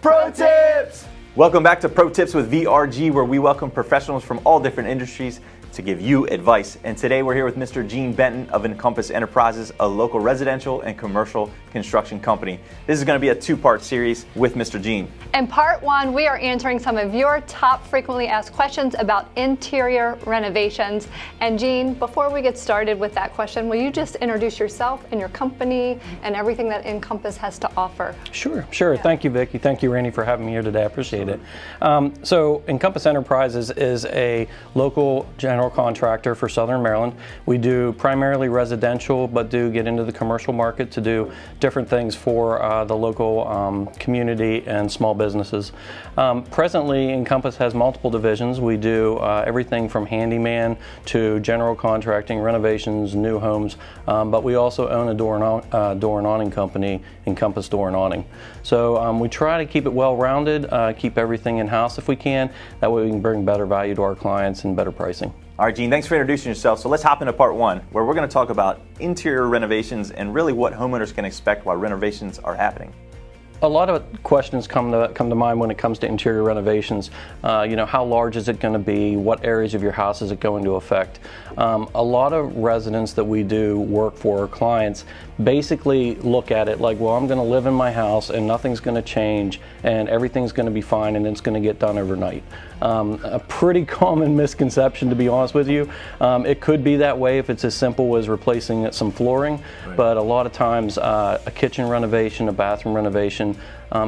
Pro Tips! Welcome back to Pro Tips with VRG, where we welcome professionals from all different industries to give you advice. And today we're here with Mr. Gene Benton of Encompass Enterprises, a local residential and commercial construction company. This is going to be a two-part series with Mr. Gene. In part one, we are answering some of your top frequently asked questions about interior renovations. And Gene, before we get started with that question, will you just introduce yourself and your company and everything that Encompass has to offer? Sure. Yeah. Thank you, Vicky. Thank you, Randy, for having me here today. I appreciate it. So Encompass Enterprises is a local general contractor for Southern Maryland. We do primarily residential, but do get into the commercial market to do different things for the local community and small businesses. Presently, Encompass has multiple divisions. We do everything from handyman to general contracting, renovations, new homes, but we also own a door and awning company, Encompass Door and Awning. So we try to keep it well-rounded, keep everything in-house if we can. That way we can bring better value to our clients and better pricing. All right, Gene, thanks for introducing yourself. So let's hop into part one, where we're going to talk about interior renovations and really what homeowners can expect while renovations are happening. A lot of questions come to mind when it comes to interior renovations. How large is it going to be? What areas of your house is it going to affect? A lot of residents that we do work for, clients, basically look at it like, well, I'm going to live in my house and nothing's going to change and everything's going to be fine and it's going to get done overnight. A pretty common misconception, to be honest with you. It could be that way if it's as simple as replacing some flooring, right. But a lot of times a kitchen renovation, a bathroom renovation,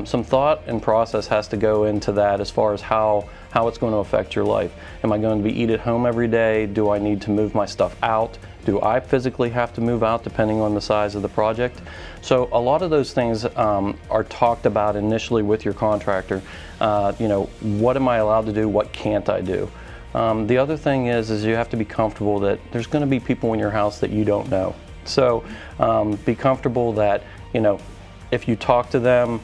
some thought and process has to go into that as far as how it's going to affect your life. Am I going to be eat at home every day? Do I need to move my stuff out? Do I physically have to move out depending on the size of the project? So a lot of those things are talked about initially with your contractor. What am I allowed to do? What can't I do? The other thing is you have to be comfortable that there's going to be people in your house that you don't know. So be comfortable that, if you talk to them,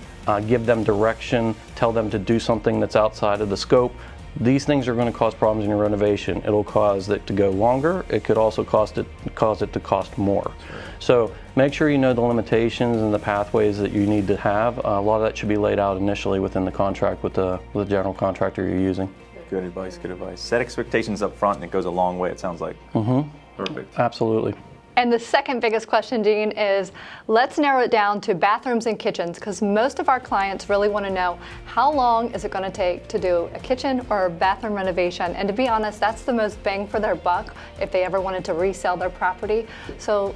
give them direction, tell them to do something that's outside of the scope, these things are going to cause problems in your renovation. It'll cause it to go longer. It could also cause it to cost more. So make sure you know the limitations and the pathways that you need to have. A lot of that should be laid out initially within the contract with the general contractor you're using. Good advice, good advice. Set expectations up front and it goes a long way, it sounds like. Mm-hmm. Perfect. Absolutely. And the second biggest question, Gene, is let's narrow it down to bathrooms and kitchens, because most of our clients really want to know how long is it going to take to do a kitchen or a bathroom renovation. And to be honest, that's the most bang for their buck if they ever wanted to resell their property. So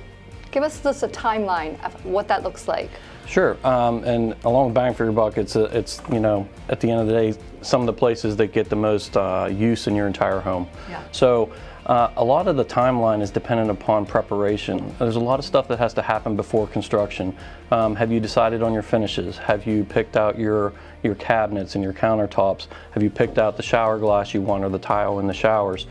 give us just a timeline of what that looks like. Sure, and along with bang for your buck, it's at the end of the day, some of the places that get the most use in your entire home. Yeah. So a lot of the timeline is dependent upon preparation. There's a lot of stuff that has to happen before construction. Have you decided on your finishes? Have you picked out your cabinets and your countertops? Have you picked out the shower glass you want or the tile in the showers?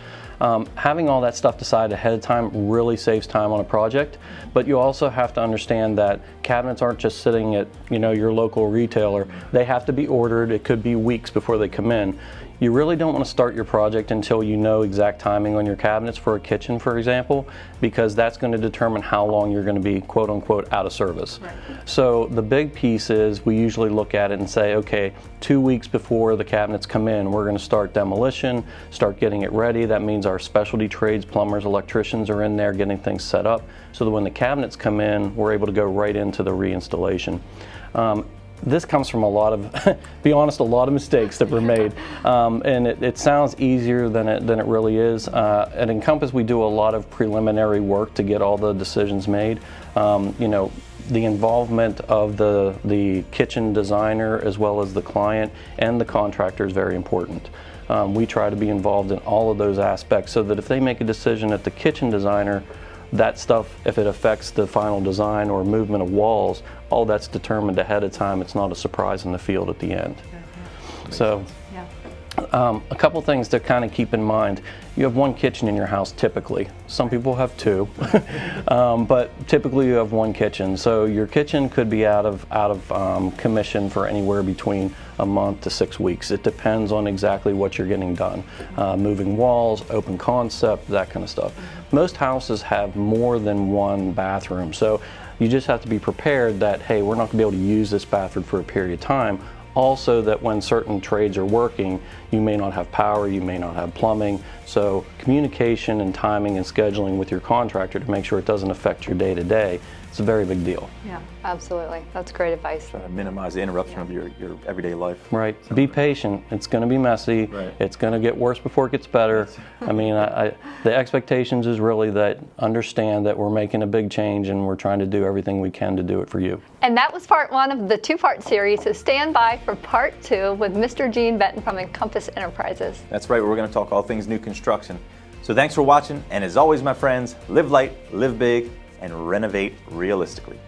Having all that stuff decided ahead of time really saves time on a project, but you also have to understand that cabinets aren't just sitting at your local retailer. They have to be ordered. It could be weeks before they come in. You really don't want to start your project until you know exact timing on your cabinets for a kitchen, for example, because that's going to determine how long you're going to be quote unquote out of service. Right. So the big piece is we usually look at it and say, okay, 2 weeks before the cabinets come in, we're going to start demolition, start getting it ready. That means our specialty trades, plumbers, electricians are in there getting things set up so that when the cabinets come in, we're able to go right into the reinstallation. This comes from a lot of mistakes that were made, and it sounds easier than it really is. At Encompass, we do a lot of preliminary work to get all the decisions made. The involvement of the kitchen designer as well as the client and the contractor is very important. We try to be involved in all of those aspects so that if they make a decision at the kitchen designer, that stuff, if it affects the final design or movement of walls, all that's determined ahead of time. It's not a surprise in the field at the end. So, a couple things to kind of keep in mind. You have one kitchen in your house typically. Some people have two, but typically you have one kitchen. So your kitchen could be out of commission for anywhere between a month to 6 weeks. It depends on exactly what you're getting done. Moving walls, open concept, that kind of stuff. Most houses have more than one bathroom, so you just have to be prepared that, hey, we're not going to be able to use this bathroom for a period of time. Also that when certain trades are working, you may not have power, you may not have plumbing. So communication and timing and scheduling with your contractor to make sure it doesn't affect your day-to-day, it's a very big deal. Yeah, absolutely. That's great advice. Trying to minimize the interruption of your everyday life. Right. Be patient. It's going to be messy. Right. It's going to get worse before it gets better. I mean, the expectations is really that understand that we're making a big change and we're trying to do everything we can to do it for you. And that was part one of the two-part series, so stand by for part two with Mr. Gene Benton from Encompass Enterprises. That's right, we're going to talk all things new construction. So thanks for watching, and as always, my friends, live light, live big, and renovate realistically.